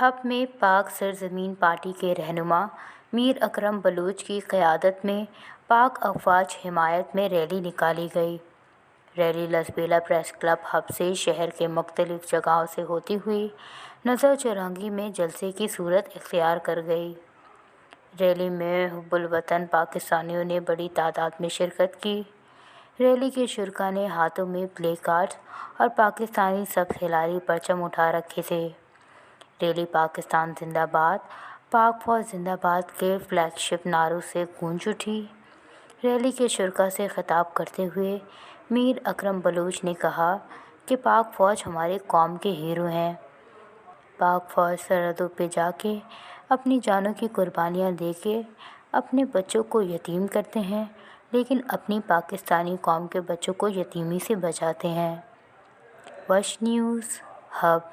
Hub में पाक सरजमीन party के रहनुमा मीर अकरम बलूच की क़यादत में पाक अफवाज हिमायत में रैली निकाली गई। Rally Lasbela press club hub से शहर के मुख्तलिफ जगहों से होती हुई नज़र चौरंगी में जलसे की सूरत इख्तियार कर गई। रैली में हुब्बुल वतन पाकिस्तानियों ने बड़ी तादाद में शिरकत की। रैली के शुरका ने हाथों में प्ले कार्ड्स और पाकिस्तानी सब खिलाड़ी परचम उठा रखे थे। रैली पाकिस्तान जिंदाबाद, पाक फौज जिंदाबाद के फ्लैगशिप नारों से गूंज उठी। रैली के शुरका से खिताब करते हुए मीर अकरम बलूच ने कहा कि पाक फ़ौज हमारे कौम के हीरो हैं। पाक फ़ौज सरहदों पे जाके अपनी जानों की कुर्बानियाँ दे के अपने बच्चों को यतीम करते हैं, लेकिन अपनी पाकिस्तानी कौम के बच्चों को यतीमी से बचाते हैं। वश न्यूज़, हब।